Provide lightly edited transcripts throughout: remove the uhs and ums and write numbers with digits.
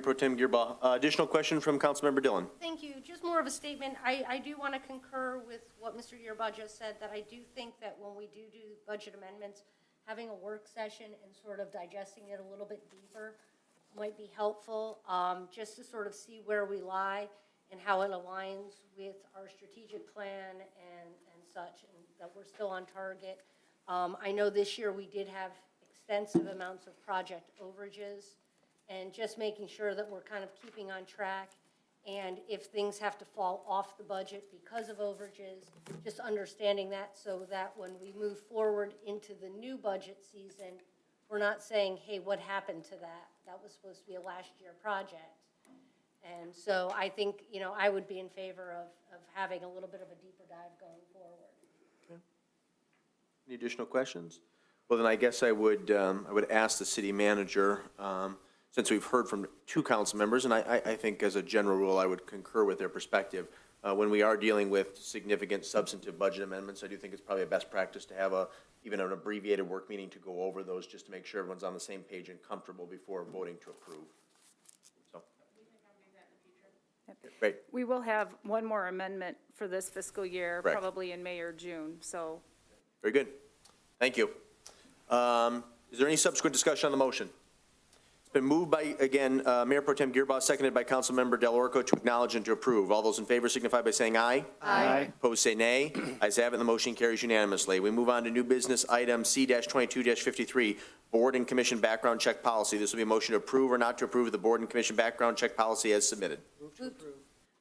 Pro Tem Gearbaugh. Additional question from Councilmember Dillon. Thank you. Just more of a statement. I do want to concur with what Mr. Gearbaugh just said, that I do think that when we do budget amendments, having a work session and sort of digesting it a little bit deeper might be helpful, just to sort of see where we lie and how it aligns with our strategic plan and such, and that we're still on target. I know this year we did have extensive amounts of project overages, and just making sure that we're kind of keeping on track. And if things have to fall off the budget because of overages, just understanding that so that when we move forward into the new budget season, we're not saying, hey, what happened to that? That was supposed to be a last year project. And so I think, you know, I would be in favor of having a little bit of a deeper dive going forward. Okay. Any additional questions? Well, then I guess I would ask the city manager, since we've heard from two council members, and I think as a general rule I would concur with their perspective. When we are dealing with significant substantive budget amendments, I do think it's probably a best practice to have even an abbreviated work meeting to go over those, just to make sure everyone's on the same page and comfortable before voting to approve. So. We can accommodate that in the future. Great. We will have one more amendment for this fiscal year, Correct. probably in May or June, so. Very good. Thank you. Is there any subsequent discussion on the motion? It's been moved by, again, Mayor Pro Tem Gearbaugh, seconded by Councilmember Del Orco to acknowledge and to approve. All those in favor signify by saying aye. Aye. Opposed say nay. Ayes have it, the motion carries unanimously. We move on to new business item C-22-53, Board and Commission Background Check Policy. This will be a motion to approve or not to approve the Board and Commission Background Check Policy as submitted. Move to approve.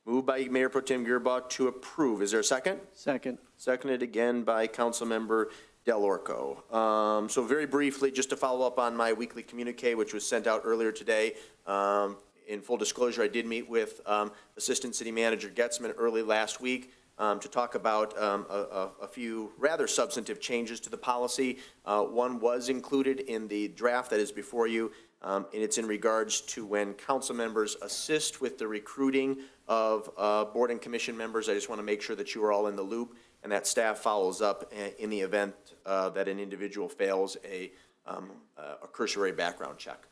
Moved by Mayor Pro Tem Gearbaugh to approve. Is there a second? Second. Seconded again by Councilmember Del Orco. So very briefly, just to follow up on my weekly communique, which was sent out earlier today, in full disclosure, I did meet with Assistant City Manager Getzman early last week to talk about a few rather substantive changes to the policy. One was included in the draft that is before you, and it's in regards to when council members assist with the recruiting of board and commission members. I just want to make sure that you are all in the loop, and that staff follows up in the event that an individual fails a cursory background check.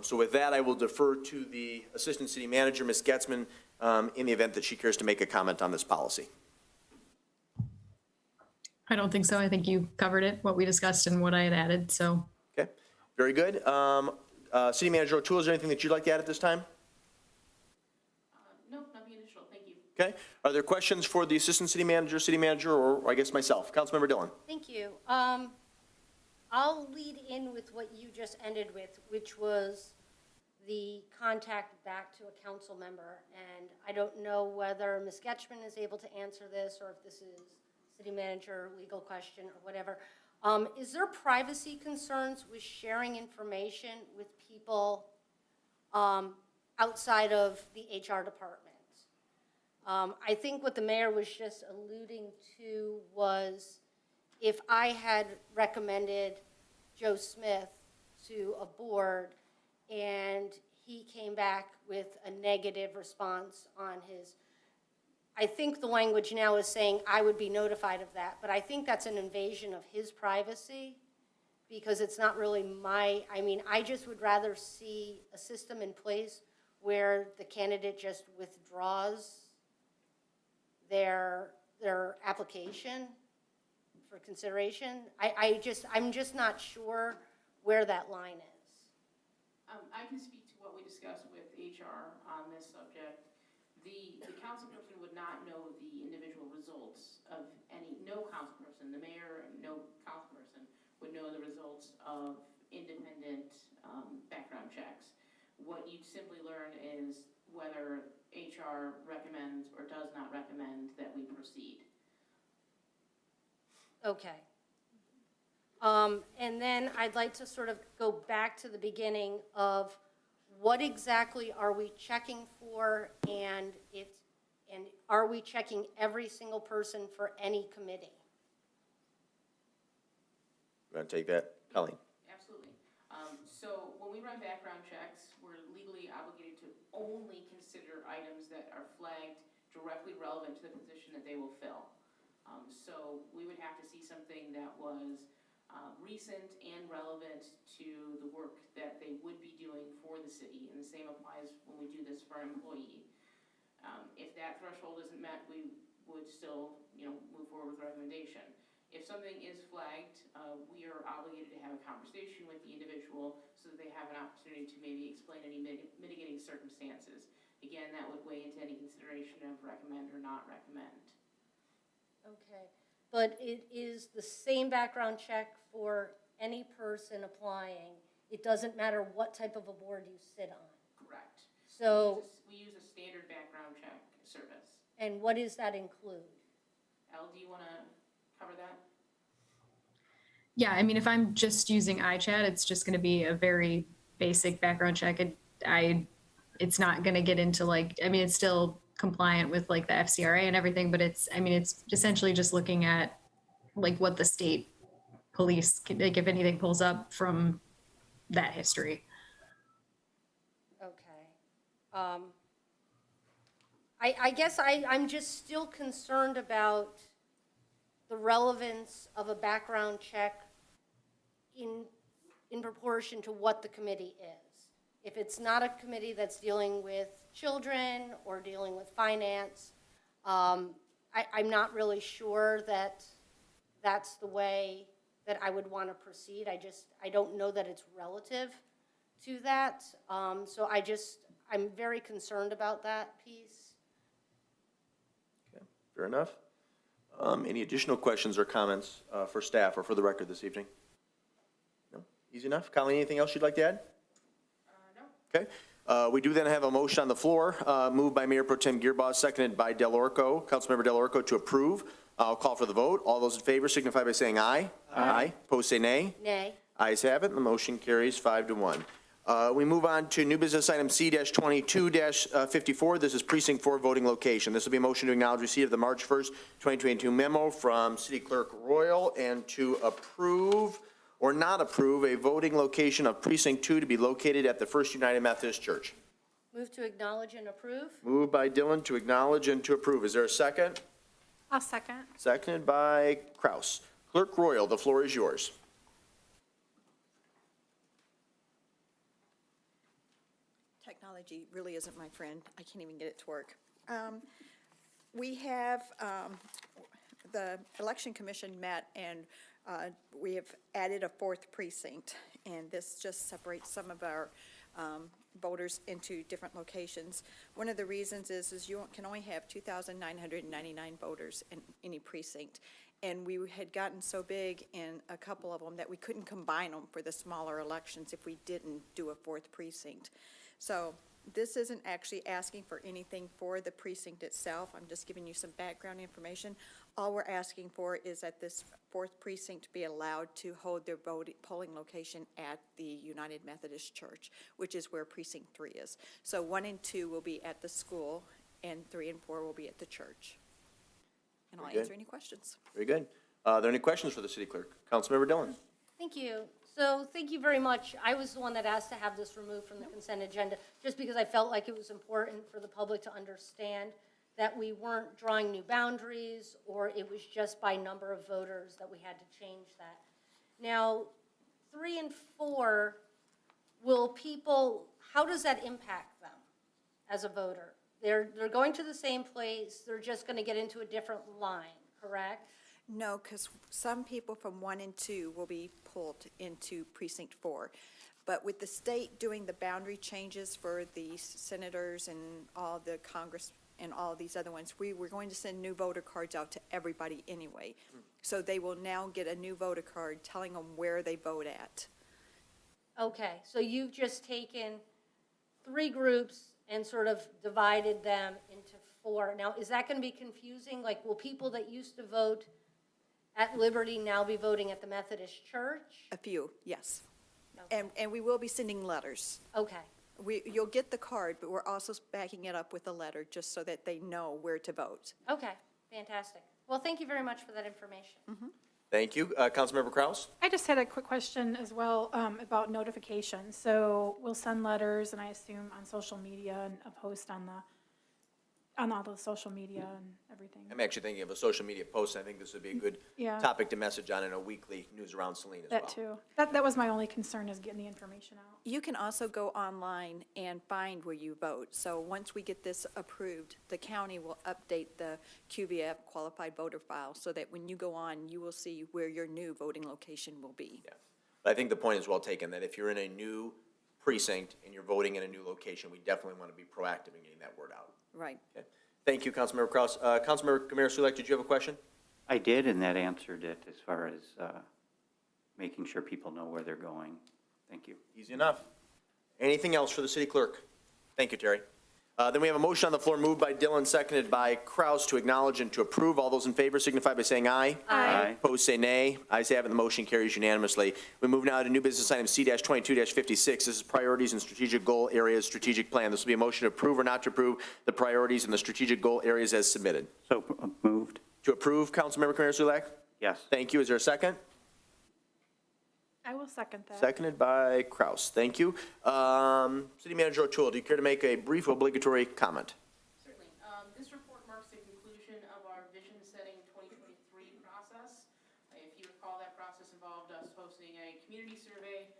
So with that, I will defer to the Assistant City Manager, Ms. Getzman, in the event that she cares to make a comment on this policy. I don't think so. I think you covered it, what we discussed and what I had added, so. Okay, very good. City Manager O'Toole, is there anything that you'd like to add at this time? No, nothing additional. Thank you. Okay. Are there questions for the Assistant City Manager, or I guess myself? Councilmember Dillon. Thank you. I'll lead in with what you just ended with, which was the contact back to a council member. And I don't know whether Ms. Getchman is able to answer this, or if this is city manager legal question or whatever. Is there privacy concerns with sharing information with people outside of the HR department? I think what the mayor was just alluding to was if I had recommended Joe Smith to a board and he came back with a negative response on his, I think the language now is saying I would be notified of that, but I think that's an invasion of his privacy because it's not really I just would rather see a system in place where the candidate just withdraws their application for consideration. I'm just not sure where that line is. I can speak to what we discussed with HR on this subject. The council person would not know the individual results of no council person, the mayor, no council person would know the results of independent background checks. What you'd simply learn is whether HR recommends or does not recommend that we proceed. Okay. And then I'd like to sort of go back to the beginning of what exactly are we checking for, and are we checking every single person for any committee? You want to take that, Colleen? Absolutely. So when we run background checks, we're legally obligated to only consider items that are flagged directly relevant to the position that they will fill. So we would have to see something that was recent and relevant to the work that they would be doing for the city, and the same applies when we do this for an employee. If that threshold isn't met, we would still, move forward with recommendation. If something is flagged, we are obligated to have a conversation with the individual so that they have an opportunity to maybe explain any mitigating circumstances. Again, that would weigh into any consideration of recommend or not recommend. Okay, but it is the same background check for any person applying. It doesn't matter what type of a board you sit on. Correct. So, We use a standard background check service. and what does that include? Elle, do you want to cover that? Yeah, I mean, if I'm just using iChat, it's just going to be a very basic background check. It's not going to get into like, I mean, it's still compliant with like the FCRA and everything, but it's essentially just looking at like what the state police, like if anything pulls up from that history. Okay. I guess I'm just still concerned about the relevance of a background check in proportion to what the committee is. If it's not a committee that's dealing with children or dealing with finance, I'm not really sure that that's the way that I would want to proceed. I don't know that it's relative to that. So I'm very concerned about that piece. Okay, fair enough. Any additional questions or comments for staff or for the record this evening? No? Easy enough. Colleen, anything else you'd like to add? No. Okay. We do then have a motion on the floor, moved by Mayor Pro Tem Gearboss, seconded by Del Orco, Councilmember Del Orco, to approve. I'll call for the vote. All those in favor signify by saying aye. Aye. Opposed, say nay. Nay. Ayes have it, and the motion carries 5-1. We move on to new business item C-22-54. This is precinct 4 voting location. This will be a motion to acknowledge receipt of the March 1st, 2022 memo from City Clerk Royal and to approve or not approve a voting location of precinct 2 to be located at the First United Methodist Church. Move to acknowledge and approve? Moved by Dillon to acknowledge and to approve. Is there a second? I'll second. Seconded by Kraus. Clerk Royal, the floor is yours. Technology really isn't my friend. I can't even get it to work. We have, the Election Commission met and we have added a 4th precinct. And this just separates some of our voters into different locations. One of the reasons is you can only have 2,999 voters in any precinct. And we had gotten so big in a couple of them that we couldn't combine them for the smaller elections if we didn't do a 4th precinct. So this isn't actually asking for anything for the precinct itself. I'm just giving you some background information. All we're asking for is that this 4th precinct be allowed to hold their polling location at the United Methodist Church, which is where precinct 3 is. So 1 and 2 will be at the school, and 3 and 4 will be at the church. And I'll Very good. answer any questions. Very good. Are there any questions for the city clerk? Councilmember Dillon. Thank you. So thank you very much. I was the one that asked to have this removed from the consent agenda, just because I felt like it was important for the public to understand that we weren't drawing new boundaries, or it was just by number of voters that we had to change that. Now, 3 and 4, how does that impact them as a voter? They're going to the same place, they're just going to get into a different line, correct? No, because some people from 1 and 2 will be pulled into precinct 4. But with the state doing the boundary changes for the senators and all the Congress and all these other ones, we were going to send new voter cards out to everybody anyway. So they will now get a new voter card telling them where they vote at. Okay, so you've just taken 3 groups and sort of divided them into 4. Now, is that going to be confusing? Like, will people that used to vote at Liberty now be voting at the Methodist Church? A few, yes. Okay. And we will be sending letters. Okay, You'll get the card, but we're also backing it up with a letter just so that they know where to vote. okay, fantastic. Well, thank you very much for that information. Thank you. Councilmember Kraus? I just had a quick question as well about notification. So we'll send letters, and I assume on social media and a post on on all the social media and everything. I'm actually thinking of a social media post. I think this would be a good Yeah. topic to message on in a weekly News Around Saline as well. That too. That was my only concern, is getting the information out. You can also go online and find where you vote. So once we get this approved, the county will update the QVF qualified voter file so that when you go on, you will see where your new voting location will be. Yeah. But I think the point is well taken, that if you're in a new precinct and you're voting in a new location, we definitely want to be proactive in getting that word out. Right. Okay. Thank you, Councilmember Kraus. Councilmember Kamara-Sulek, did you have a question? I did, and that answered it as far as making sure people know where they're going. Thank you. Easy enough. Anything else for the city clerk? Thank you, Terry. Then we have a motion on the floor moved by Dillon, seconded by Kraus to acknowledge and to approve. All those in favor signify by saying aye. Aye. Opposed, say nay. Ayes have it, the motion carries unanimously. We move now to new business item C-22-56. This is priorities and strategic goal areas, strategic plan. This will be a motion to approve or not to approve the priorities and the strategic goal areas as submitted. So moved? To approve, Councilmember Kamara-Sulek? Yes. Thank you. Is there a second? I will second that. Seconded by Kraus. Thank you. City Manager O'Toole, do you care to make a brief obligatory comment? Certainly. This report marks the conclusion of our vision setting 2023 process. If you recall, that process involved us hosting a community survey,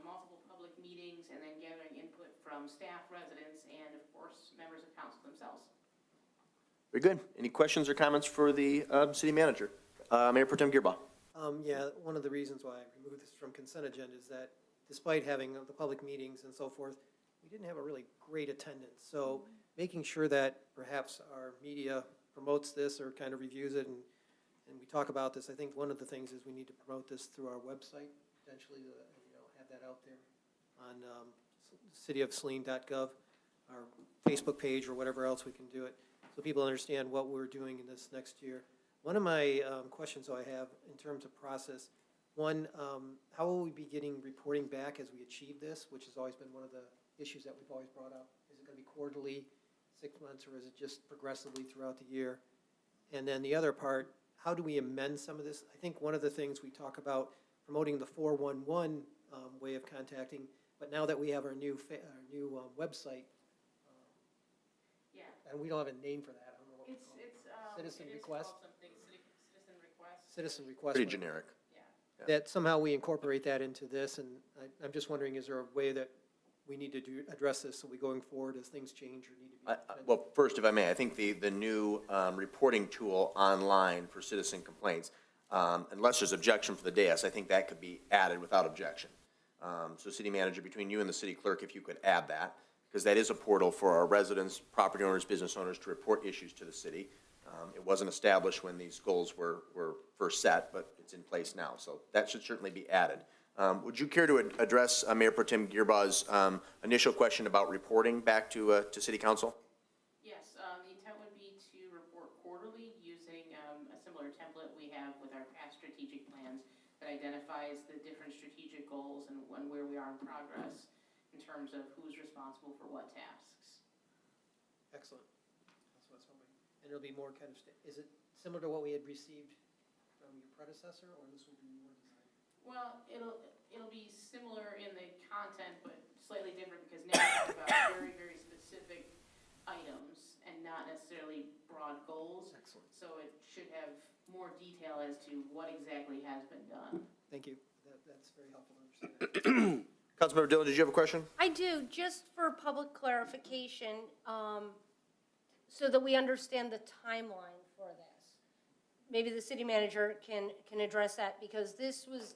multiple public meetings, and then gathering input from staff, residents, and of course, members of council themselves. Very good. Any questions or comments for the city manager? Mayor Pro Tem Gearba. Yeah, one of the reasons why I removed this from consent agenda is that despite having the public meetings and so forth, we didn't have a really great attendance. So making sure that perhaps our media promotes this or kind of reviews it and we talk about this, I think one of the things is we need to promote this through our website, potentially, have that out there on cityofsaline.gov, our Facebook page or whatever else we can do it, so people understand what we're doing in this next year. One of my questions I have in terms of process, one, how will we be getting reporting back as we achieve this, which has always been one of the issues that we've always brought up? Is it going to be quarterly, 6 months, or is it just progressively throughout the year? And then the other part, how do we amend some of this? I think one of the things we talk about promoting the 411 way of contacting, but now that we have our new website, Yeah. and we don't have a name for that, I don't know what we It's, call it. it's, Citizen it is request? called something, citizen request. Citizen request. Pretty generic. Yeah. That somehow we incorporate that into this, and I'm just wondering, is there a way that we need to address this so we going forward as things change or need to be? Well, first, if I may, I think the new reporting tool online for citizen complaints, unless there's objection for the dais, I think that could be added without objection. So city manager, between you and the city clerk, if you could add that, because that is a portal for our residents, property owners, business owners to report issues to the city. It wasn't established when these goals were first set, but it's in place now, so that should certainly be added. Would you care to address Mayor Pro Tem Gearba's initial question about reporting back to City Council? Yes, the intent would be to report quarterly using a similar template we have with our past strategic plans that identifies the different strategic goals and where we are in progress in terms of who's responsible for what tasks. Excellent. That's what I was hoping. And it'll be more kind of, is it similar to what we had received from your predecessor, or this will be more designed? Well, it'll be similar in the content, but slightly different because now it's about very, very specific items and not necessarily broad goals. Excellent. So it should have more detail as to what exactly has been done. Thank you. That's very helpful to understand. Councilmember Dillon, did you have a question? I do, just for public clarification, so that we understand the timeline for this. Maybe the city manager can address that, because this was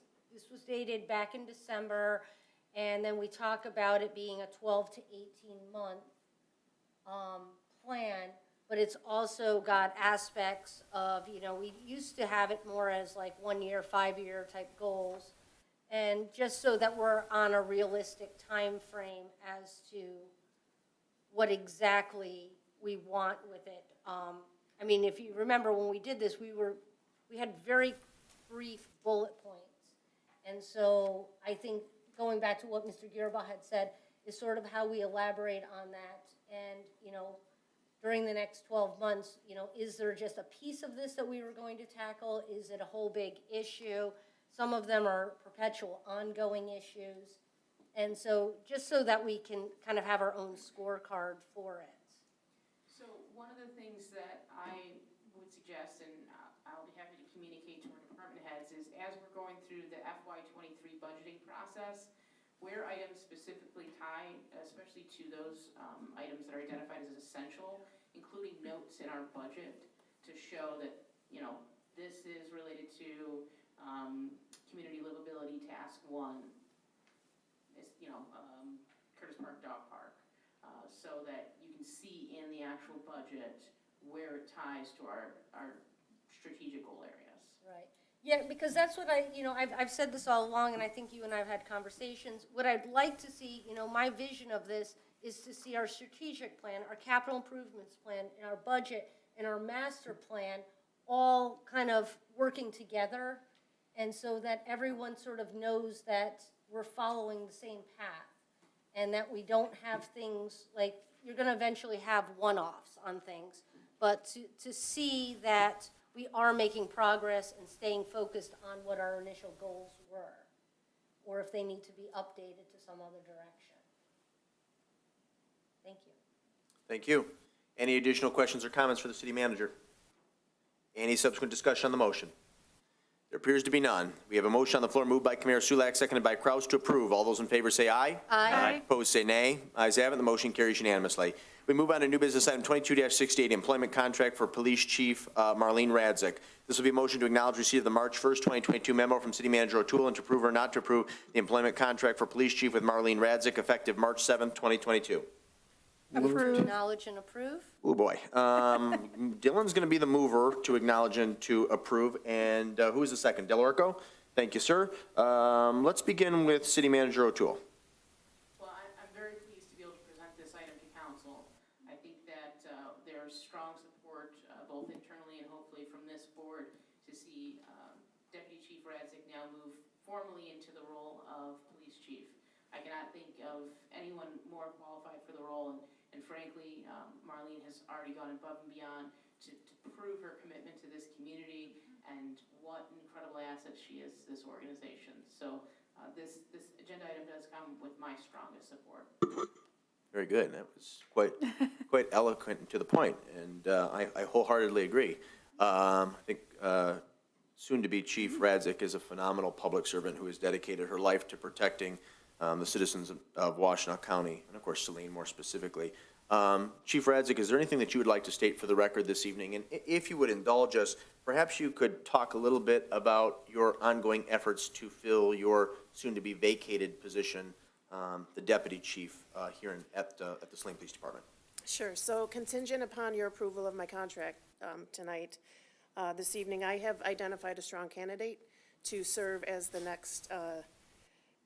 dated back in December, and then we talk about it being a 12 to 18-month plan, but it's also got aspects of, we used to have it more as like 1 year, 5-year type goals, and just so that we're on a realistic time frame as to what exactly we want with it. I mean, if you remember when we did this, we had very brief bullet points. And so I think going back to what Mr. Gearba had said is sort of how we elaborate on that. And, during the next 12 months, is there just a piece of this that we were going to tackle? Is it a whole big issue? Some of them are perpetual, ongoing issues. And so just so that we can kind of have our own scorecard for it. So one of the things that I would suggest, and I'll be happy to communicate to our department heads, is as we're going through the FY23 budgeting process, where items specifically tie, especially to those items that are identified as essential, including notes in our budget to show that, you know, this is related to community livability task 1, it's, you know, Curtis Park Dog Park, so that you can see in the actual budget where it ties to our strategic goal areas. Right. Yeah, because that's what I've said this all along, and I think you and I have had conversations. What I'd like to see, my vision of this is to see our strategic plan, our capital improvements plan, and our budget, and our master plan all kind of working together, and so that everyone sort of knows that we're following the same path, and that we don't have things like, you're gonna eventually have one-offs on things, but to see that we are making progress and staying focused on what our initial goals were, or if they need to be updated to some other direction. Thank you. Thank you. Any additional questions or comments for the city manager? Any subsequent discussion on the motion? There appears to be none. We have a motion on the floor moved by Commander Sulak, seconded by Kraus to approve. All those in favor say aye. Aye. Opposed say nay. Ayes have it, the motion carries unanimously. We move on to new business item 22-68, employment contract for Police Chief Marlene Radzik. This will be a motion to acknowledge receipt of the March 1st, 2022 memo from City Manager O'Toole and to approve or not to approve the employment contract for Police Chief with Marlene Radzik effective March 7th, 2022. Approve. Acknowledge and approve. Oh, boy. Dylan's going to be the mover to acknowledge and to approve. And who is the second? Del Orco? Thank you, sir. Let's begin with City Manager O'Toole. Well, I'm very pleased to be able to present this item to council. I think that there's strong support both internally and hopefully from this board to see Deputy Chief Radzik now move formally into the role of Police Chief. I cannot think of anyone more qualified for the role, and frankly, Marlene has already gone above and beyond to prove her commitment to this community and what an incredible asset she is to this organization. So this agenda item does come with my strongest support. Very good. That was quite eloquent and to the point, and I wholeheartely agree. I think soon-to-be Chief Radzik is a phenomenal public servant who has dedicated her life to protecting the citizens of Washtenaw County, and of course Saline more specifically. Chief Radzik, is there anything that you would like to state for the record this evening? And if you would indulge us, perhaps you could talk a little bit about your ongoing efforts to fill your soon-to-be vacated position, the Deputy Chief here at the Saline Police Department. Sure. So contingent upon your approval of my contract tonight, this evening, I have identified a strong candidate to serve as the next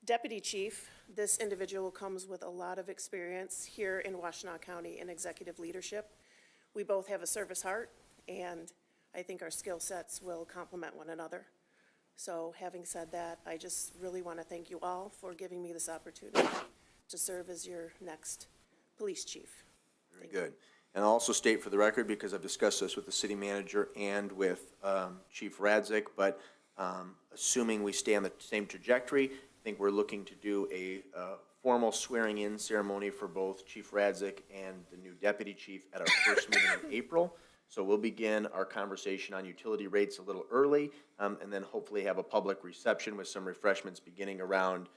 Deputy Chief. This individual comes with a lot of experience here in Washtenaw County in executive leadership. We both have a service heart, and I think our skill sets will complement one another. So having said that, I just really want to thank you all for giving me this opportunity to serve as your next police chief. Very good. And I'll also state for the record, because I've discussed this with the city manager and with Chief Radzik, but assuming we stay on the same trajectory, I think we're looking to do a formal swearing-in ceremony for both Chief Radzik and the new deputy chief at our first meeting in April. So we'll begin our conversation on utility rates a little early, and then hopefully have a public reception with some refreshments beginning around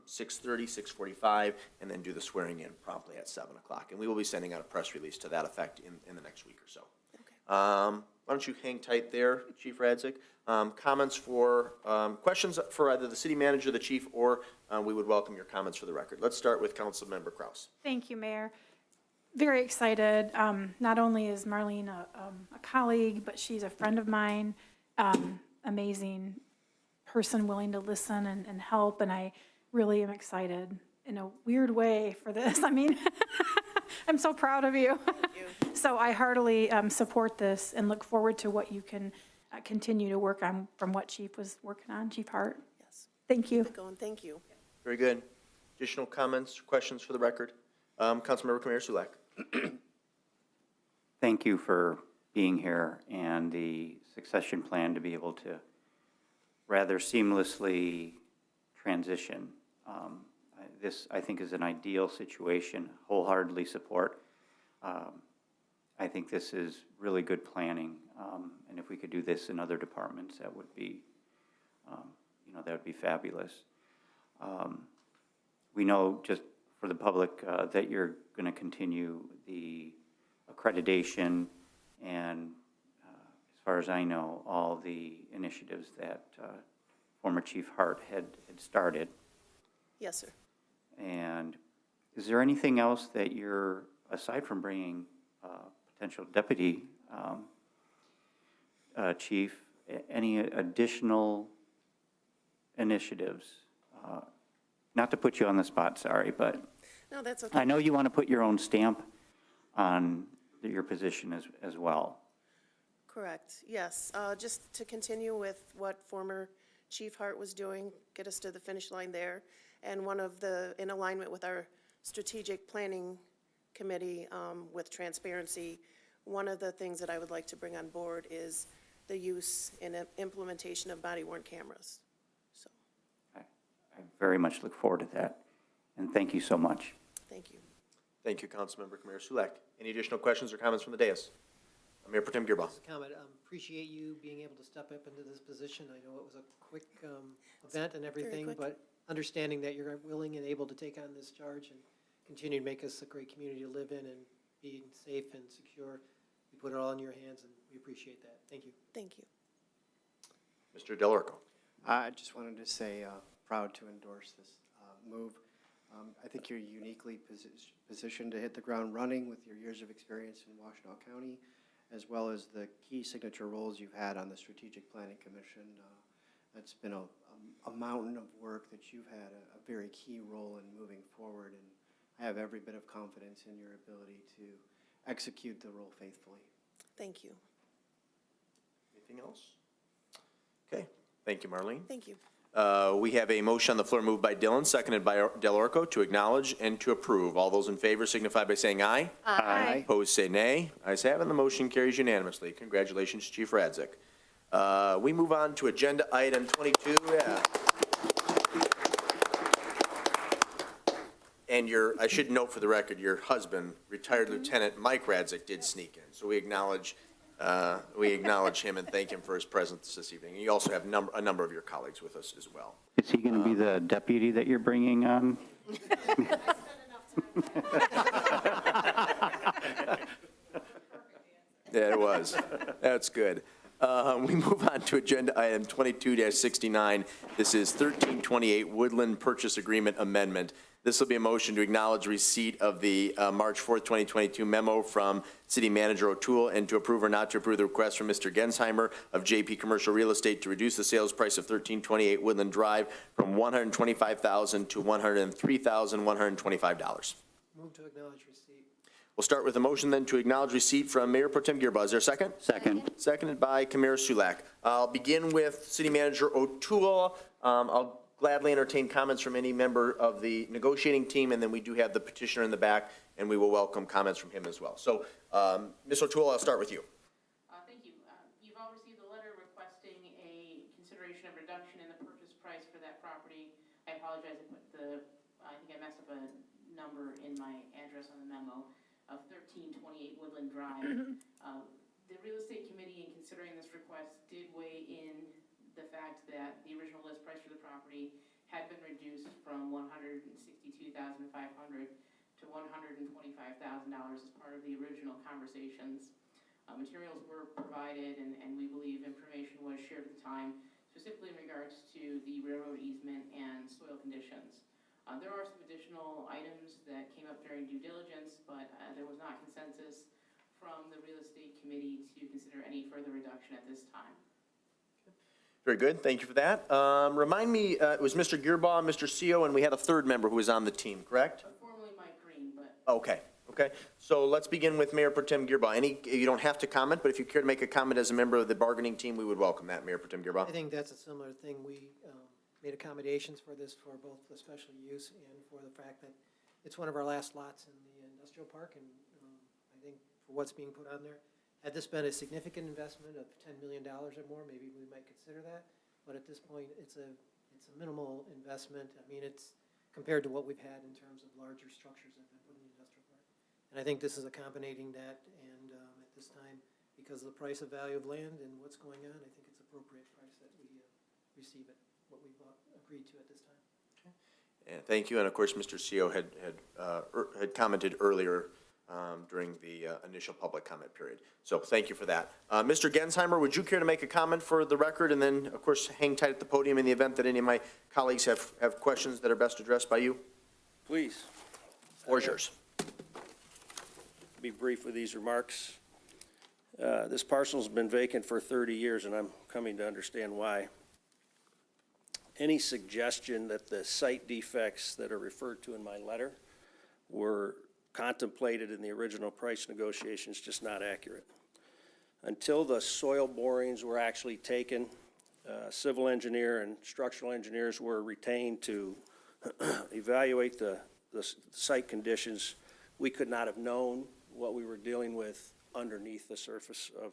6:30, 6:45, and then do the swearing-in promptly at 7 o'clock. And we will be sending out a press release to that effect in the next week or so. Okay. Why don't you hang tight there, Chief Radzik? Comments for, questions for either the city manager, the chief, or we would welcome your comments for the record. Let's start with Councilmember Kraus. Thank you, Mayor. Very excited. Not only is Marlene a colleague, but she's a friend of mine, amazing person willing to listen and help, and I really am excited in a weird way for this. I mean, I'm so proud of you. Thank you. So I heartily support this and look forward to what you can continue to work on from what Chief was working on, Chief Hart. Yes. Thank you. Keep it going. Thank you. Very good. Additional comments, questions for the record? Councilmember Kamir Sulak. Thank you for being here and the succession plan to be able to rather seamlessly transition. This, I think, is an ideal situation, wholeheartedly support. I think this is really good planning. And if we could do this in other departments, that would be, that would be fabulous. We know, just for the public, that you're going to continue the accreditation and, as far as I know, all the initiatives that former Chief Hart had started. Yes, sir. And is there anything else that you're, aside from bringing potential deputy chief, any additional initiatives? Not to put you on the spot, sorry, but No, that's okay. I know you want to put your own stamp on your position as well. Correct, yes. Just to continue with what former Chief Hart was doing, get us to the finish line there. And in alignment with our strategic planning committee with transparency, one of the things that I would like to bring on board is the use and implementation of body-worn cameras. So, I very much look forward to that, and thank you so much. thank you. Thank you, Councilmember Kamir Sulak. Any additional questions or comments from the dais? Mayor Pro Tem Gearba. Just a comment, appreciate you being able to step up into this position. I know it was a quick event and everything, quick. but understanding that you're willing and able to take on this charge and continue to make us a great community to live in and being safe and secure, we put it all in your hands, and we appreciate that. Thank you. Thank you. Mr. Delorco. I just wanted to say, proud to endorse this move. I think you're uniquely positioned to hit the ground running with your years of experience in Washtenaw County, as well as the key signature roles you've had on the Strategic Planning Commission. That's been a mountain of work that you've had a very key role in moving forward, and I have every bit of confidence in your ability to execute the role faithfully. Thank you. Anything else? Okay, thank you, Marlene. Thank you. We have a motion on the floor moved by Dillon, seconded by Delorco, to acknowledge and to approve. All those in favor signify by saying aye. Aye. Opposed, say nay. Ayes have it, and the motion carries unanimously. Congratulations, Chief Radzik. We move on to agenda item 22. Yeah. And I should note for the record, your husband, retired Lieutenant Mike Radzik, did sneak in. So we acknowledge him and thank him for his presence this evening. You also have a number of your colleagues with us as well. Is he going to be the deputy that you're bringing on? Yeah, it was. That's good. We move on to agenda item 22-69. This is 1328 Woodland Purchase Agreement Amendment. This will be a motion to acknowledge receipt of the March 4th, 2022 memo from City Manager O'Toole and to approve or not to approve the request from Mr. Gensheimer of JP Commercial Real Estate to reduce the sales price of 1328 Woodland Drive from $125,000 to $103,125. Move to acknowledge receipt. We'll start with a motion then to acknowledge receipt from Mayor Pro Tem Gearba. Is there a second? Second. Seconded by Kamir Sulak. I'll begin with City Manager O'Toole. I'll gladly entertain comments from any member of the negotiating team, and then we do have the petitioner in the back, and we will welcome comments from him as well. So, Ms. O'Toole, I'll start with you. Thank you. You've all received a letter requesting a consideration of reduction in the purchase price for that property. I apologize, I think I messed up a number in my address on the memo of 1328 Woodland Drive. The real estate committee, in considering this request, did weigh in the fact that the original list price for the property had been reduced from $162,500 to $125,000 as part of the original conversations. Materials were provided, and we believe information was shared at the time, specifically in regards to the railroad easement and soil conditions. There are some additional items that came up during due diligence, but there was not consensus from the real estate committee to consider any further reduction at this time. Very good. Thank you for that. Remind me, it was Mr. Gearbaugh, Mr. Seo, and we had a third member who was on the team, correct? Formerly Mike Green, but Okay. So let's begin with Mayor Pro Tem Gearbaugh. You don't have to comment, but if you care to make a comment as a member of the bargaining team, we would welcome that, Mayor Pro Tem Gearbaugh. I think that's a similar thing. We made accommodations for this for both the special use and for the fact that it's one of our last lots in the industrial park, and I think for what's being put on there, had this been a significant investment of $10 million or more, maybe we might consider that. But at this point, it's a minimal investment. I mean, it's compared to what we've had in terms of larger structures that have been put in the industrial park. And I think this is accommodating that, and this time because of the price of value of land and what's going on. I think it's appropriate price that we receive it, what we've agreed to at this time. And thank you, and of course, Mr. CO had commented earlier during the initial public comment period. So thank you for that. Mr. Gensheimer, would you care to make a comment for the record, and then, of course, hang tight at the podium in the event that any of my colleagues have questions that are best addressed by you? Please. Floor is yours. Be brief with these remarks. This parcel's been vacant for 30 years, and I'm coming to understand why. Any suggestion that the site defects that are referred to in my letter were contemplated in the original price negotiations just not accurate. Until the soil borings were actually taken, civil engineer and structural engineers were retained to evaluate the site conditions. We could not have known what we were dealing with underneath the surface of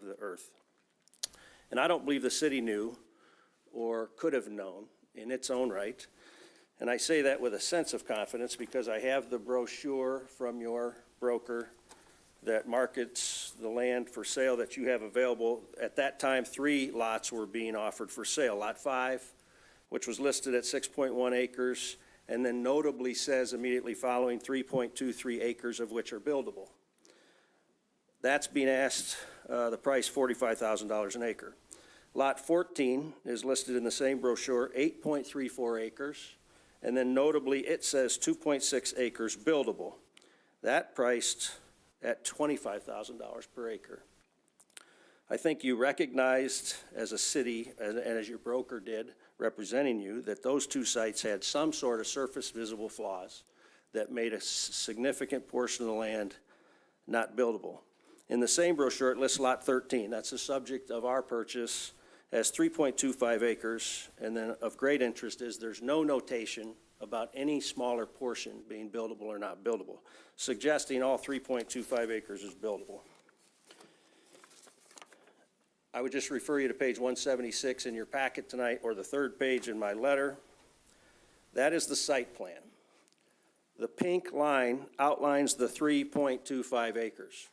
the earth. And I don't believe the city knew or could have known in its own right. And I say that with a sense of confidence because I have the brochure from your broker that markets the land for sale that you have available. At that time, 3 lots were being offered for sale. Lot 5, which was listed at 6.1 acres, and then notably says immediately following 3.23 acres of which are buildable. That's being asked, the price $45,000 an acre. Lot 14 is listed in the same brochure, 8.34 acres, and then notably it says 2.6 acres buildable. That priced at $25,000 per acre. I think you recognized as a city, and as your broker did, representing you, that those 2 sites had some sort of surface visible flaws that made a significant portion of the land not buildable. In the same brochure, it lists Lot 13. That's the subject of our purchase as 3.25 acres, and then of great interest is there's no notation about any smaller portion being buildable or not buildable, suggesting all 3.25 acres is buildable. I would just refer you to page 176 in your packet tonight, or the 3rd page in my letter. That is the site plan. The pink line outlines the 3.25 acres.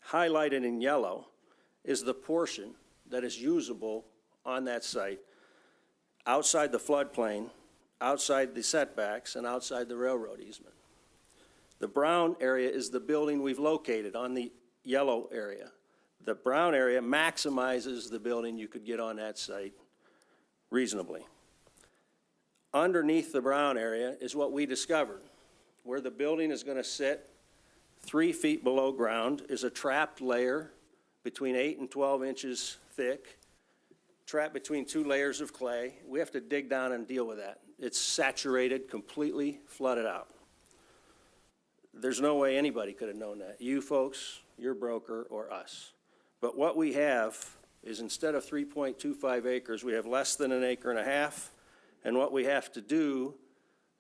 Highlighted in yellow is the portion that is usable on that site outside the floodplain, outside the setbacks, and outside the railroad easement. The brown area is the building we've located on the yellow area. The brown area maximizes the building you could get on that site reasonably. Underneath the brown area is what we discovered. Where the building is going to sit 3 feet below ground is a trapped layer between 8 and 12 inches thick, trapped between 2 layers of clay. We have to dig down and deal with that. It's saturated, completely flooded out. There's no way anybody could have known that. You folks, your broker, or us. But what we have is instead of 3.25 acres, we have less than 1.5 acres. And what we have to do,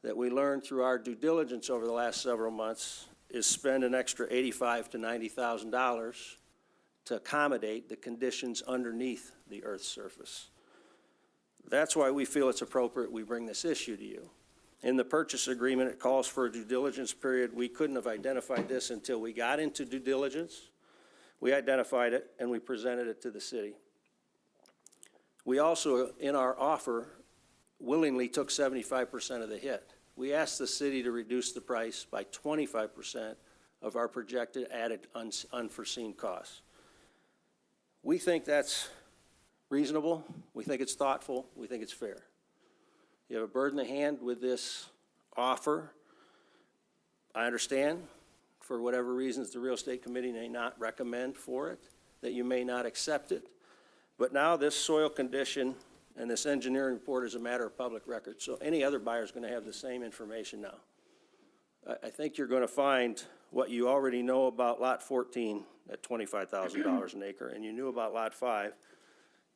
that we learned through our due diligence over the last several months, is spend an extra $85,000 to $90,000 to accommodate the conditions underneath the Earth's surface. That's why we feel it's appropriate we bring this issue to you. In the purchase agreement, it calls for a due diligence period. We couldn't have identified this until we got into due diligence. We identified it and we presented it to the city. We also, in our offer, willingly took 75% of the hit. We asked the city to reduce the price by 25% of our projected added unforeseen costs. We think that's reasonable. We think it's thoughtful. We think it's fair. You have a bird in the hand with this offer. I understand, for whatever reasons, the real estate committee may not recommend for it, that you may not accept it. But now this soil condition and this engineering report is a matter of public record. So any other buyer is going to have the same information now. I think you're going to find what you already know about Lot 14 at $25,000 an acre, and you knew about Lot 5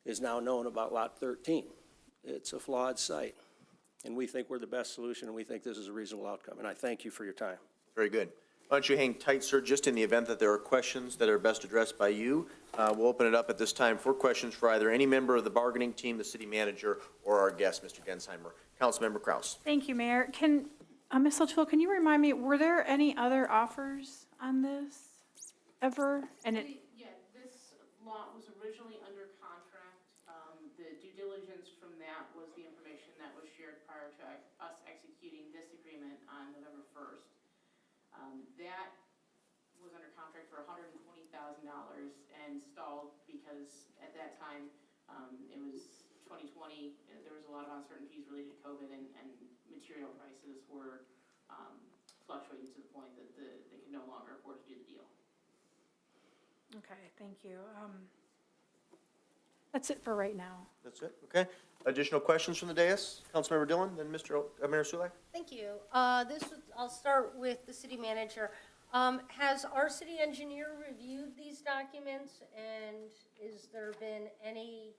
is now known about Lot 13. It's a flawed site, and we think we're the best solution, and we think this is a reasonable outcome. And I thank you for your time. Very good. Why don't you hang tight, sir, just in the event that there are questions that are best addressed by you. We'll open it up at this time for questions for either any member of the bargaining team, the city manager, or our guest, Mr. Gensheimer. Councilmember Kraus. Thank you, Mayor. Ms. O'Toole, can you remind me, were there any other offers on this? ever? And it, Yeah, this lot was originally under contract. The due diligence from that was the information that was shared prior to us executing this agreement on November 1st. That was under contract for $120,000 and stalled because at that time, it was 2020, there was a lot of uncertainties related to COVID and material prices were fluctuating to the point that they could no longer afford to do the deal. okay, thank you. That's it for right now. That's it, okay. Additional questions from the dais? Councilmember Dillon, then Mayor Sulek? Thank you. I'll start with the city manager. Has our city engineer reviewed these documents, and is there been any,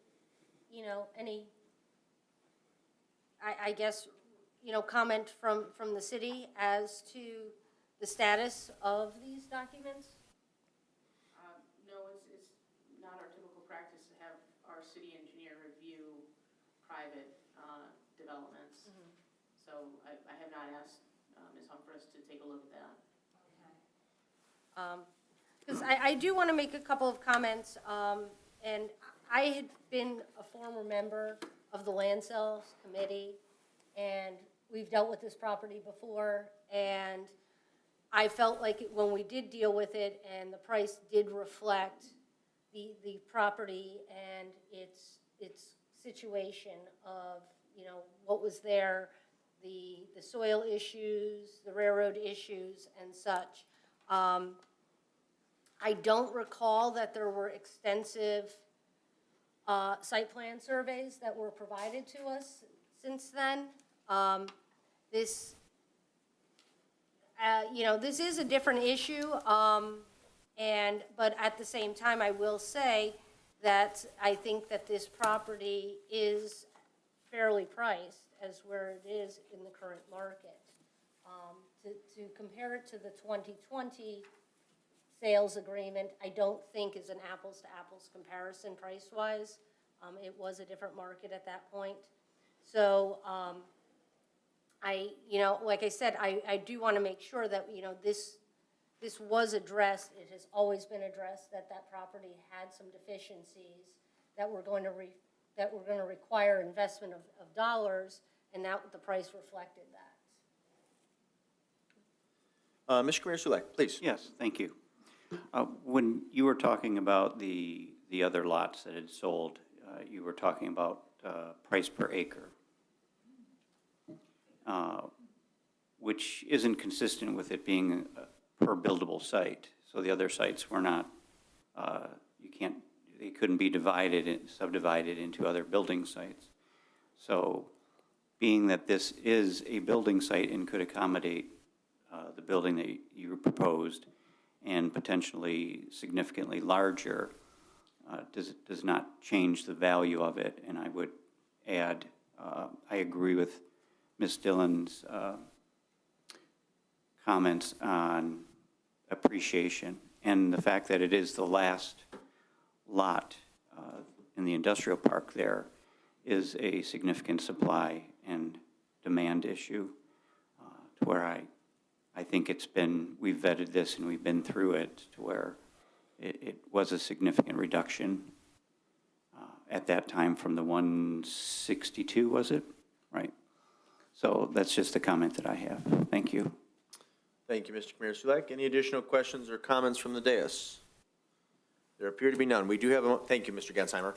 I guess, comment from the city as to the status of these documents? No, it's not our typical practice to have our city engineer review private developments. So I have not asked Ms. Humphries to take a look at that. Because I do want to make a couple of comments, and I had been a former member of the Land Sales Committee, and we've dealt with this property before, and I felt like when we did deal with it and the price did reflect the property and its situation of, what was there, the soil issues, the railroad issues and such. I don't recall that there were extensive site plan surveys that were provided to us since then. This is a different issue, but at the same time, I will say that I think that this property is fairly priced as where it is in the current market. To compare it to the 2020 sales agreement, I don't think is an apples-to-apples comparison price-wise. It was a different market at that point. So like I said, I do want to make sure that, this was addressed. It has always been addressed that property had some deficiencies that were going to require investment of dollars, and that the price reflected that. Mr. Mayor Sulek, please. Yes, thank you. When you were talking about the other lots that had sold, you were talking about price per acre, which isn't consistent with it being a per buildable site. So the other sites were not, they couldn't be subdivided into other building sites. So being that this is a building site and could accommodate the building that you proposed and potentially significantly larger, does not change the value of it. And I would add, I agree with Ms. Dillon's comments on appreciation and the fact that it is the last lot in the industrial park there is a significant supply and demand issue to where I think we've vetted this and we've been through it to where it was a significant reduction at that time from the 162, was it? Right. So that's just the comment that I have. Thank you. Thank you, Mr. Mayor Sulek. Any additional questions or comments from the dais? There appear to be none. We do have thank you, Mr. Gensheimer.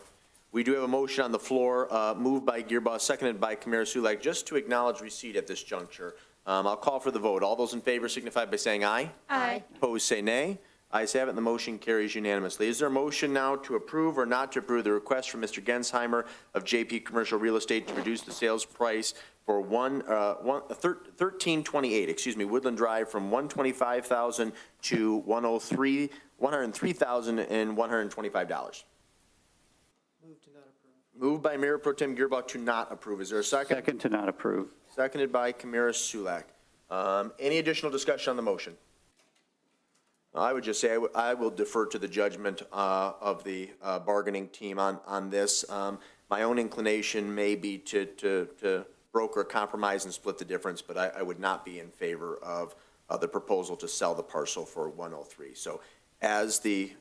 We do have a motion on the floor, moved by Gearboss, seconded by Mayor Sulek, just to acknowledge receipt at this juncture. I'll call for the vote. All those in favor signify by saying aye. Aye. Opposed, say nay. Ayes have it, and the motion carries unanimously. Is there a motion now to approve or not to approve the request from Mr. Gensheimer of JP Commercial Real Estate to reduce the sales price for 1328, Woodland Drive from $125,000 to $103,125? Move to not approve. Moved by Mayor Pro Tem Gearboss to not approve. Is there a second? Second to not approve. Seconded by Kamira Sulak. Any additional discussion on the motion? I would just say I will defer to the judgment of the bargaining team on this. My own inclination may be to broker a compromise and split the difference, but I would not be in favor of the proposal to sell the parcel for 103. So As the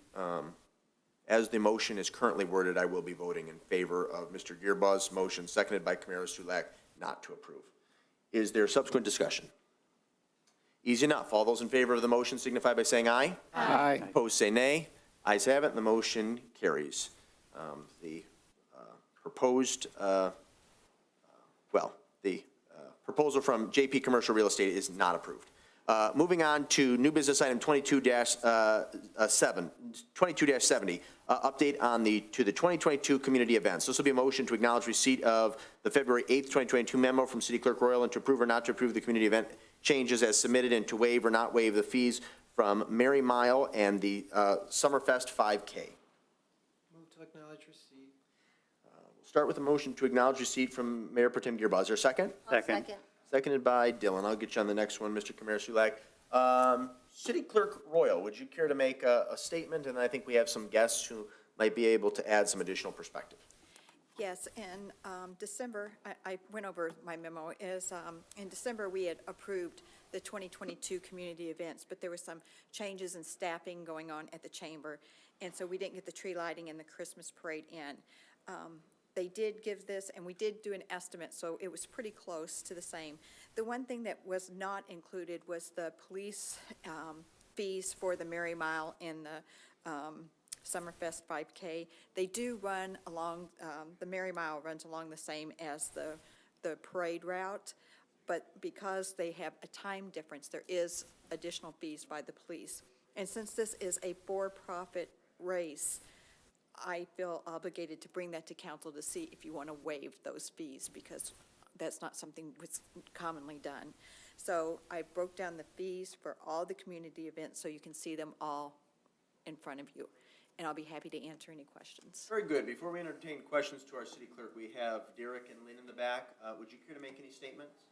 motion is currently worded, I will be voting in favor of Mr. Gearbuzz's motion, seconded by Camara Sulak, not to approve. Is there subsequent discussion? Easy enough. All those in favor of the motion signify by saying aye. Aye. Opposed, say nay. Ayes have it, and the motion carries. The proposal from JP Commercial Real Estate is not approved. Moving on to new business item 22-70, update on the 2022 community events. This will be a motion to acknowledge receipt of the February 8th, 2022 memo from City Clerk Royal and to approve or not to approve the community event changes as submitted and to waive or not waive the fees from Merry Mile and the Summerfest 5K. Move to acknowledge receipt. We'll start with a motion to acknowledge receipt from Mayor Pro Tem Gearba. Is there a second? Second. Seconded by Dylan. I'll get you on the next one, Mr. Camara Sulak. City Clerk Royal, would you care to make a statement? And I think we have some guests who might be able to add some additional perspective. Yes, in December, I went over my memo, in December, we had approved the 2022 community events, but there were some changes in staffing going on at the chamber, and so we didn't get the tree lighting and the Christmas parade in. They did give this, and we did do an estimate, so it was pretty close to the same. The one thing that was not included was the police fees for the Merry Mile and the Summerfest 5K. They do run along, the Merry Mile runs along the same as the parade route, but because they have a time difference, there is additional fees by the police. And since this is a for-profit race, I feel obligated to bring that to council to see if you want to waive those fees, because that's not something that's commonly done. So I broke down the fees for all the community events so you can see them all in front of you. And I'll be happy to answer any questions. Very good. Before we entertain questions to our city clerk, we have Derek and Lynn in the back. Would you care to make any statements?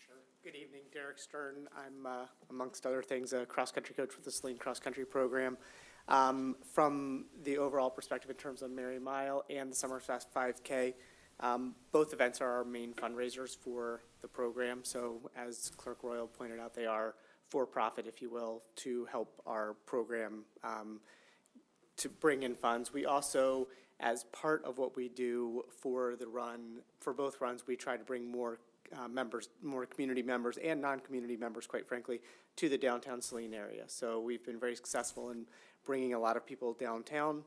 Sure. Good evening, Derek Stern. I'm, amongst other things, a cross-country coach with the Saline cross-country program. From the overall perspective in terms of Merry Mile and the Summerfest 5K, both events are our main fundraisers for the program. So as Clerk Royal pointed out, they are for-profit, if you will, to help our program to bring in funds. We also, as part of what we do for the run, for both runs, we try to bring more members, more community members and non-community members, quite frankly, to the downtown Saline area. So we've been very successful in bringing a lot of people downtown.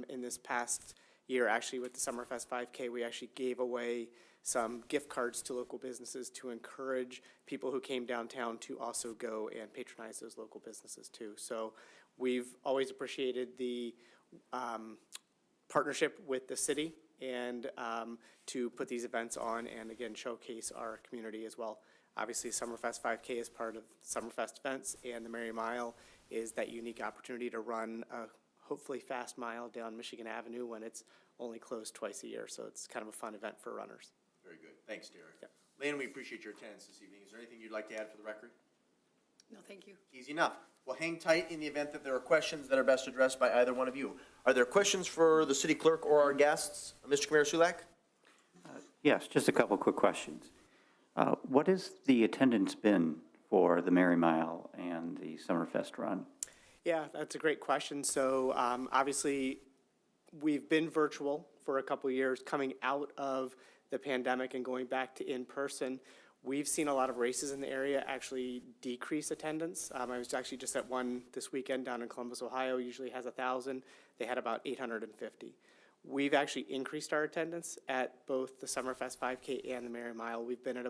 In this past year, actually, with the Summerfest 5K, we actually gave away some gift cards to local businesses to encourage people who came downtown to also go and patronize those local businesses too. So we've always appreciated the partnership with the city and to put these events on and again showcase our community as well. Obviously, Summerfest 5K is part of Summerfest events, and the Merry Mile is that unique opportunity to run a hopefully fast mile down Michigan Avenue when it's only closed twice a year. So it's kind of a fun event for runners. Very good. Thanks, Derek. Yep. Lynn, we appreciate your attendance this evening. Is there anything you'd like to add for the record? No, thank you. Easy enough. Well, hang tight in the event that there are questions that are best addressed by either one of you. Are there questions for the city clerk or our guests? Mr. Camara Sulak? Yes, just a couple quick questions. What has the attendance been for the Merry Mile and the Summerfest run? Yeah, that's a great question. So obviously, we've been virtual for a couple of years. Coming out of the pandemic and going back to in-person, we've seen a lot of races in the area actually decrease attendance. I was actually just at one this weekend down in Columbus, Ohio. Usually has 1,000. They had about 850. We've actually increased our attendance at both the Summerfest 5K and the Merry Mile. We've been at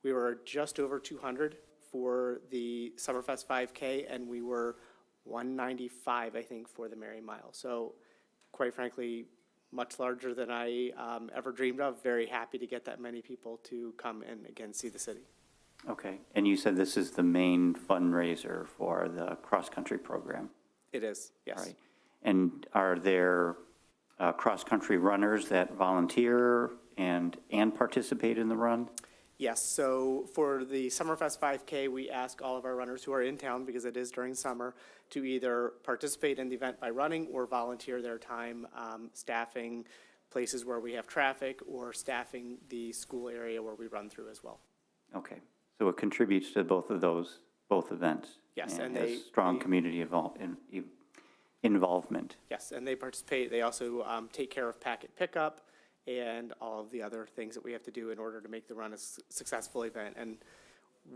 we were just over 200 for the Summerfest 5K, and we were 195, I think, for the Merry Mile. So, quite frankly, much larger than I ever dreamed of. Very happy to get that many people to come and, again, see the city. Okay, and you said this is the main fundraiser for the cross-country program? It is, yes. All right. And are there cross-country runners that volunteer and participate in the run? Yes, so for the Summerfest 5K, we ask all of our runners who are in town, because it is during summer, to either participate in the event by running or volunteer their time staffing places where we have traffic or staffing the school area where we run through as well. Okay, So it contributes to both of those, both events? Yes, and has they- strong community involvement? Yes, and they participate, they also take care of packet pickup and all of the other things that we have to do in order to make the run a successful event. And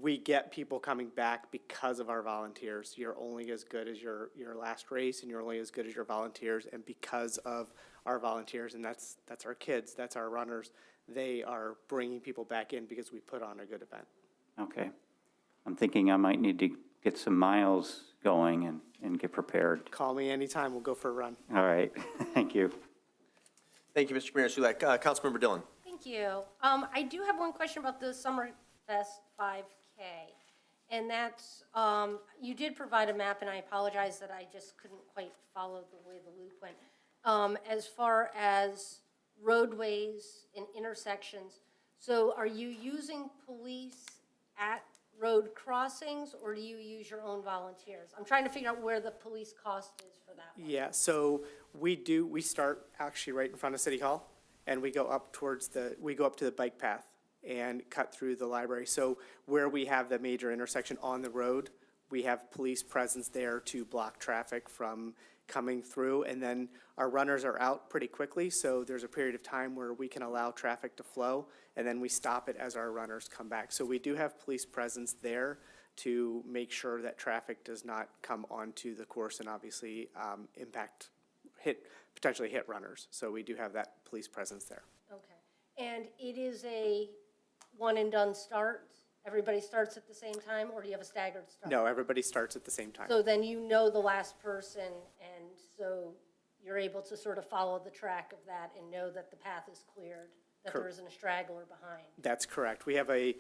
we get people coming back because of our volunteers. You're only as good as your last race, and you're only as good as your volunteers. And because of our volunteers, and that's our kids, that's our runners, they are bringing people back in because we put on a good event. Okay. I'm thinking I might need to get some miles going and get prepared. Call me anytime, we'll go for a run. All right, thank you. Thank you, Mr. Mayor Sulek. Councilmember Dillon. Thank you. I do have one question about the Summerfest 5K. And that's, you did provide a map, and I apologize that I just couldn't quite follow the way the loop went. As far as roadways and intersections, so are you using police at road crossings, or do you use your own volunteers? I'm trying to figure out where the police cost is for that one. Yeah, so we start actually right in front of City Hall, and we go up to the bike path and cut through the library. So where we have the major intersection on the road, we have police presence there to block traffic from coming through, and then our runners are out pretty quickly, so there's a period of time where we can allow traffic to flow, and then we stop it as our runners come back. So we do have police presence there to make sure that traffic does not come onto the course and obviously potentially hit runners. So we do have that police presence there. Okay. And it is a one and done start? Everybody starts at the same time, or do you have a staggered start? No, everybody starts at the same time. So then you know the last person, and so you're able to sort of follow the track of that and know that the path is cleared, that there isn't a straggler behind. That's correct. We have a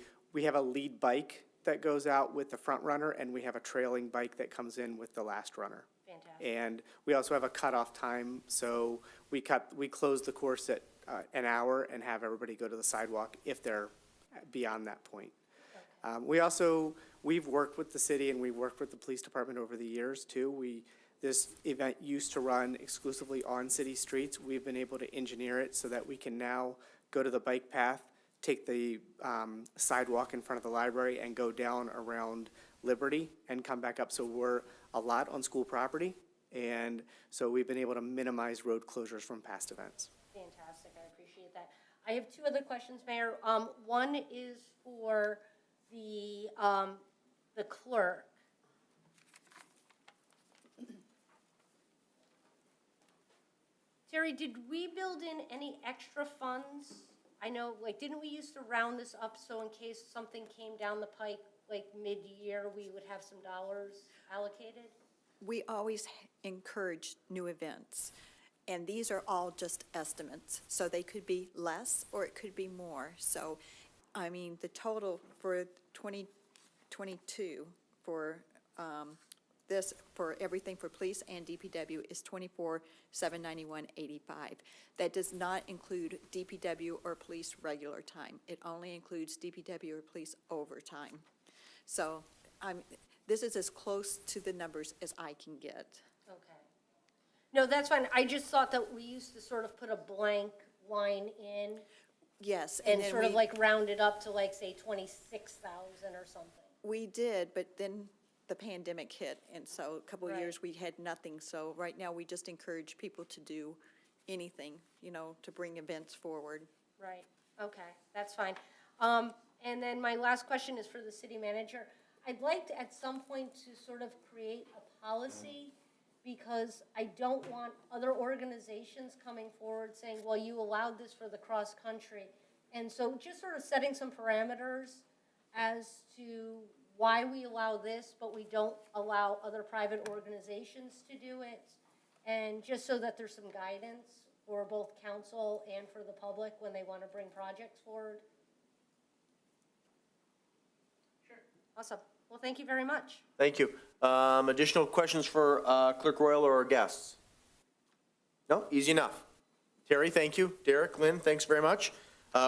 lead bike that goes out with the front runner, and we have a trailing bike that comes in with the last runner. Fantastic. And we also have a cutoff time, so we close the course at an hour and have everybody go to the sidewalk if they're beyond that point. We've worked with the city and we've worked with the police department over the years too. This event used to run exclusively on city streets. We've been able to engineer it so that we can now go to the bike path, take the sidewalk in front of the library and go down around Liberty and come back up. So we're a lot on school property, and so we've been able to minimize road closures from past events. Fantastic, I appreciate that. I have two other questions, Mayor. One is for the clerk. Terry, did we build in any extra funds? I know, didn't we used to round this up so in case something came down the pike, mid-year, we would have some dollars allocated? We always encourage new events, and these are all just estimates. So they could be less or it could be more. So, I mean, the total for 2022 for for everything for police and DPW is $24,791.85. That does not include DPW or police regular time. It only includes DPW or police overtime. So this is as close to the numbers as I can get. Okay. No, that's fine. I just thought that we used to sort of put a blank line in Yes. and then sort of round it up to say 26,000 or something. We did, but then the pandemic hit, and so a couple of Right. years we had nothing. So right now, we just encourage people to do anything, to bring events forward. Right, okay, that's fine. And then my last question is for the city manager. I'd like to, at some point, to sort of create a policy, because I don't want other organizations coming forward saying, well, you allowed this for the cross-country. And so just sort of setting some parameters as to why we allow this, but we don't allow other private organizations to do it. And just so that there's some guidance for both council and for the public when they want to bring projects forward. Sure. Awesome. Well, thank you very much. Thank you. Additional questions for Clerk Royal or our guests? No, easy enough. Terry, thank you. Derek, Lynn, thanks very much.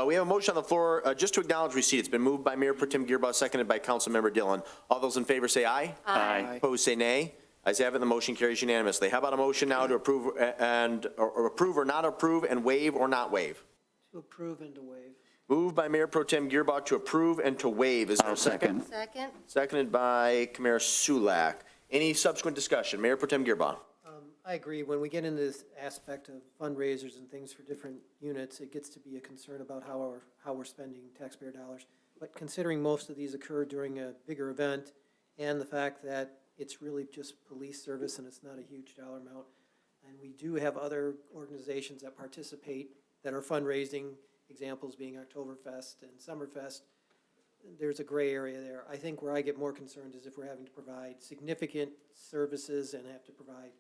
We have a motion on the floor just to acknowledge receipt. It's been moved by Mayor Pro Tem Gearboss, seconded by Councilmember Dillon. All those in favor say aye. Aye. Opposed say nay. Ayes have it, the motion carries unanimously. How about a motion now to approve or approve or not approve and waive or not waive? To approve and to waive. Moved by Mayor Pro Tem Gearbock to approve and to waive. Is there I'll a second? Second? Seconded by Camara Sulak. Any subsequent discussion? Mayor Pro Tem Gearbock. I agree. When we get into this aspect of fundraisers and things for different units, it gets to be a concern about how we're spending taxpayer dollars. But considering most of these occur during a bigger event and the fact that it's really just police service and it's not a huge dollar amount, and we do have other organizations that participate that are fundraising, examples being Oktoberfest and Summerfest, there's a gray area there. I think where I get more concerned is if we're having to provide significant services and have to provide